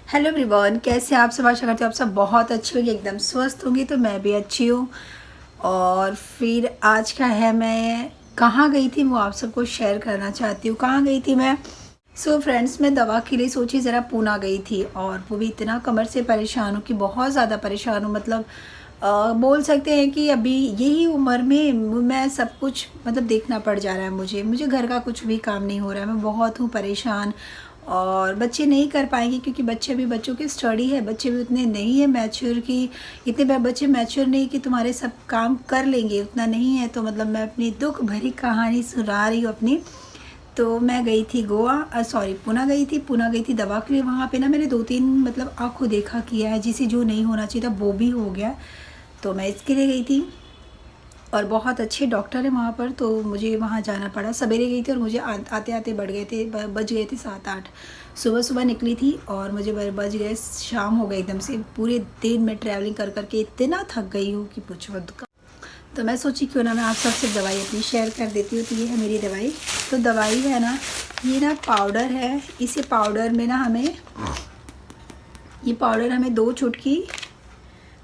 Hello everyone, कैसे आप सब। आशा करती हूँ आप सब बहुत अच्छे होंगे, एकदम स्वस्थ होंगे। तो मैं भी अच्छी हूँ। और फिर आज का है, मैं कहाँ गई थी वो आप सबको शेयर करना चाहती हूँ। कहाँ गई थी मैं? फ्रेंड्स, मैं दवा के लिए सोची ज़रा पूना गई थी, और वो भी इतना कमर से परेशान हूँ कि बहुत ज़्यादा परेशान हूँ। मतलब बोल सकते हैं कि अभी यही उम्र में मैं सब कुछ मतलब देखना पड़ जा रहा है। मुझे घर का कुछ भी काम नहीं हो रहा है। मैं बहुत हूँ परेशान। और बच्चे नहीं कर पाएंगे क्योंकि बच्चों की स्टडी है। बच्चे भी उतने नहीं है मैच्योर कि इतने बच्चे मैच्योर नहीं कि तुम्हारे सब काम कर लेंगे, उतना नहीं है। तो मतलब मैं अपनी दुख भरी कहानी सुना रही हूँ अपनी। तो मैं गई थी पूना गई थी। दवा के लिए। वहाँ पे ना मैंने 2-3 मतलब आँखों देखा किया है, जिसे जो नहीं होना चाहिए था वो भी हो गया। तो मैं इसके लिए गई थी, और बहुत अच्छे डॉक्टर हैं वहाँ पर। तो मुझे वहाँ जाना पड़ा। सवेरे गई थी और मुझे आते आते बज गए थे 7-8। सुबह सुबह निकली थी और मुझे बज गए शाम हो गए एकदम से। पूरे दिन में ट्रैवलिंग कर करके इतना थक गई हूँ कि पूछो मत। तो मैं सोची क्यों ना मैं आप सबसे दवाई अपनी शेयर कर देती हूँ। तो ये है मेरी दवाई। तो दवाई है ना, ये ना पाउडर है। इसी पाउडर में ना हमें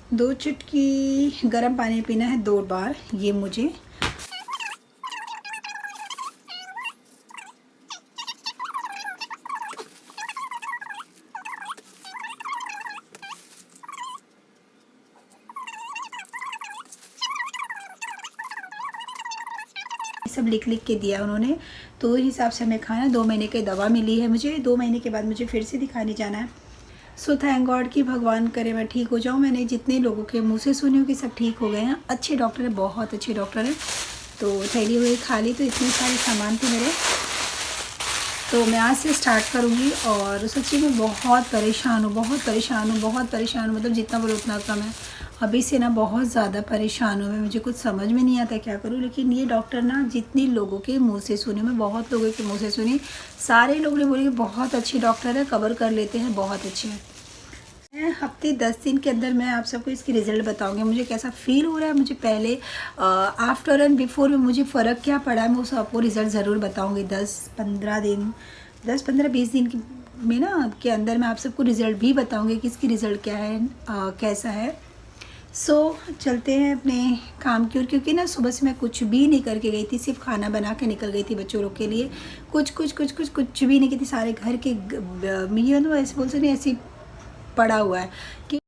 2 चुटकी गर्म पानी पीना है 2 बार। ये मुझे सब लिख के दिया उन्होंने। तो उस हिसाब से हमें खाना। 2 महीने की दवा मिली है मुझे। 2 महीने के बाद मुझे फिर से दिखाने जाना है। थैंक गॉड कि भगवान करे मैं ठीक हो जाऊँ। मैंने जितने लोगों के मुँह से सुनी हूँ कि सब ठीक हो गए हैं। अच्छे डॉक्टर हैं, बहुत अच्छे डॉक्टर हैं। तो थैली हुई खाली, तो इतने सारे सामान थे मेरे। तो मैं आज से स्टार्ट करूँगी। और सच्ची में बहुत परेशान हूँ, मतलब जितना बोलो उतना कम है। अभी से ना बहुत ज़्यादा परेशान हूँ मैं। मुझे कुछ समझ में नहीं आता क्या करूँ। लेकिन ये डॉक्टर ना जितने लोगों के मुंह से सुने, मैं बहुत लोगों के मुंह से सुनी, सारे लोग ने बोले कि बहुत अच्छे डॉक्टर है, कवर कर लेते हैं, बहुत अच्छे हैं। मैं हफ्ते 10 दिन के अंदर मैं आप सबको इसकी रिज़ल्ट बताऊंगी, मुझे कैसा फील हो रहा है। मुझे पहले आफ्टर एंड बिफोर में मुझे फ़र्क क्या पड़ा है, मैं उस आपको रिज़ल्ट ज़रूर बताऊंगी। 10-15-20 दिन में ना के अंदर मैं आप सबको रिज़ल्ट भी बताऊंगी कि इसकी रिज़ल्ट क्या है, कैसा है। चलते हैं अपने काम की ओर। क्योंकि ना सुबह से मैं कुछ भी नहीं करके गई थी, सिर्फ खाना बना के निकल गई थी बच्चों लोग के लिए। कुछ भी नहीं की थी। सारे घर के मतलब ऐसे बोल सकते ऐसे पड़ा हुआ है कि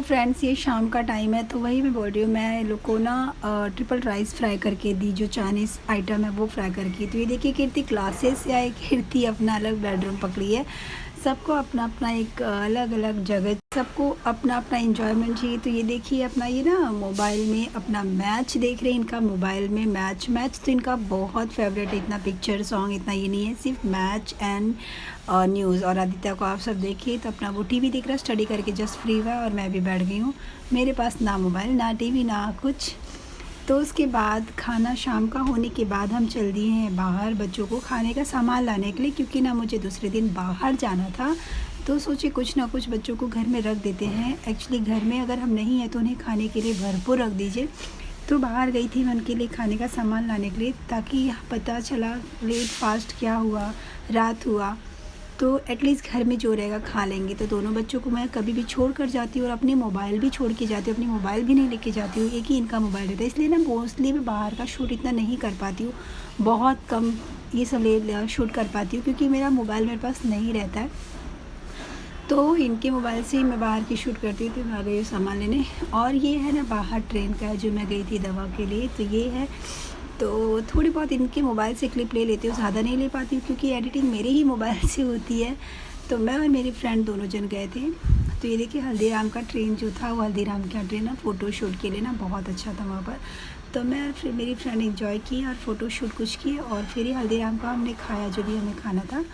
फ्रेंड्स, ये शाम का टाइम है। तो वही मैं बोल रही हूँ, मैं लोग को ना ट्रिपल राइस फ्राई करके दी, जो चाइनीज़ आइटम है वो फ्राई करके। तो ये देखिए, कीर्ति क्लासेस से आई, कीर्ति अपना अलग बेडरूम पकड़ी है। सबको अपना अपना एक अलग अलग जगह, सबको अपना अपना इंजॉयमेंट चाहिए। तो ये देखिए अपना ये ना मोबाइल में अपना मैच देख रहे हैं। इनका मोबाइल में मैच तो इनका बहुत फेवरेट है। इतना पिक्चर सॉन्ग इतना ये नहीं है, सिर्फ मैच एंड न्यूज़। और आदित्य को आप सब देखिए तो अपना वो टीवी देख रहा है, स्टडी करके जस्ट फ्री हुआ। और मैं भी बैठ गई हूँ। मेरे पास ना मोबाइल ना टीवी ना कुछ। तो उसके बाद खाना शाम का होने के बाद हम चल दिए हैं बाहर बच्चों को खाने का सामान लाने के लिए। क्योंकि ना मुझे दूसरे दिन बाहर जाना था। तो सोचे कुछ ना कुछ बच्चों को घर में रख देते हैं। एक्चुअली घर में अगर हम नहीं हैं तो उन्हें खाने के लिए भरपूर रख दीजिए। तो बाहर गई थी मैं उनके लिए खाने का सामान लाने के लिए, ताकि पता चला लेट फास्ट क्या हुआ, रात हुआ तो एटलीस्ट घर में जो रहेगा खा लेंगे। तो दोनों बच्चों को मैं कभी भी छोड़ कर जाती हूँ और अपनी मोबाइल भी छोड़ के जाती हूँ। अपनी मोबाइल भी नहीं लेके जाती हूँ, एक ही इनका मोबाइल रहता है। इसलिए ना मोस्टली मैं बाहर का शूट इतना नहीं कर पाती हूँ, बहुत कम ये सब ले शूट कर पाती हूँ, क्योंकि मेरा मोबाइल मेरे पास नहीं रहता है। तो इनके मोबाइल से ही मैं बाहर की शूट करती हूँ। तो मैं आ गई हूँ सामान लेने। और ये है ना बाहर ट्रेन का है, जो मैं गई थी दवा के लिए। तो ये है। तो थोड़ी बहुत इनके मोबाइल से क्लिप ले लेती हूँ, ज़्यादा नहीं ले पाती हूँ क्योंकि एडिटिंग मेरे ही मोबाइल से होती है। तो मैं और मेरी फ्रेंड दोनों जन गए थे। तो ये देखिए हल्दीराम का ट्रेन जो था, वो हल्दीराम का ट्रेन ना फ़ोटो शूट के लिए ना बहुत अच्छा था वहाँ पर। तो मैं और फिर मेरी फ्रेंड एंजॉय की और फ़ोटो शूट कुछ किए, और फिर ही हल्दीराम का हमने खाया जो भी हमें खाना था।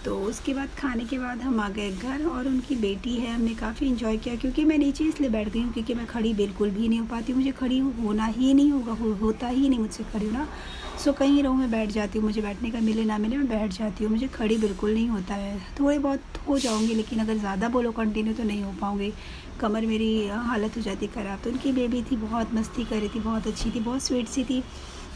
तो उसके बाद खाने के बाद हम आ गए घर। और उनकी बेटी है, हमने काफ़ी इन्जॉय किया। क्योंकि मैं नीचे इसलिए बैठ गई हूँ क्योंकि मैं खड़ी बिल्कुल भी नहीं हो पाती हूँ। मुझे खड़ी होना ही नहीं होता ही नहीं मुझसे खड़ी होना। कहीं रहूँ मैं बैठ जाती हूँ, मुझे बैठने का मिले ना मिले मैं बैठ जाती हूँ। मुझे खड़ी बिल्कुल नहीं होता है। थोड़ी बहुत हो जाऊँगी, लेकिन अगर ज़्यादा बोलो कंटिन्यू तो नहीं हो पाऊँगी। कमर मेरी हालत हो जाती ख़राब। तो उनकी बेबी थी, बहुत मस्ती कर रही थी, बहुत अच्छी थी, बहुत स्वीट सी थी।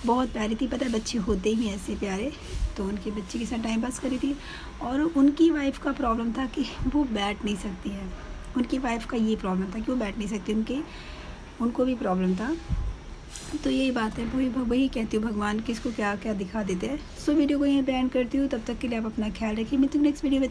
बहुत प्यारी थी। पता है बच्चे होते ही ऐसे प्यारे। तो उनके बच्चे के साथ टाइम पास करी थी। और उनकी वाइफ़ का प्रॉब्लम था कि वो बैठ नहीं सकती है। उनकी वाइफ़ का ये प्रॉब्लम था कि वो बैठ नहीं सकती, उनको भी प्रॉब्लम था। तो यही बात है, वही कहती हूँ, भगवान किसको क्या क्या दिखा देते हैं। सो वीडियो को यहीं पे एंड करती हूँ। तब तक के लिए आप अपना ख्याल रखिए। मिलती हूँ नेक्स्ट वीडियो में।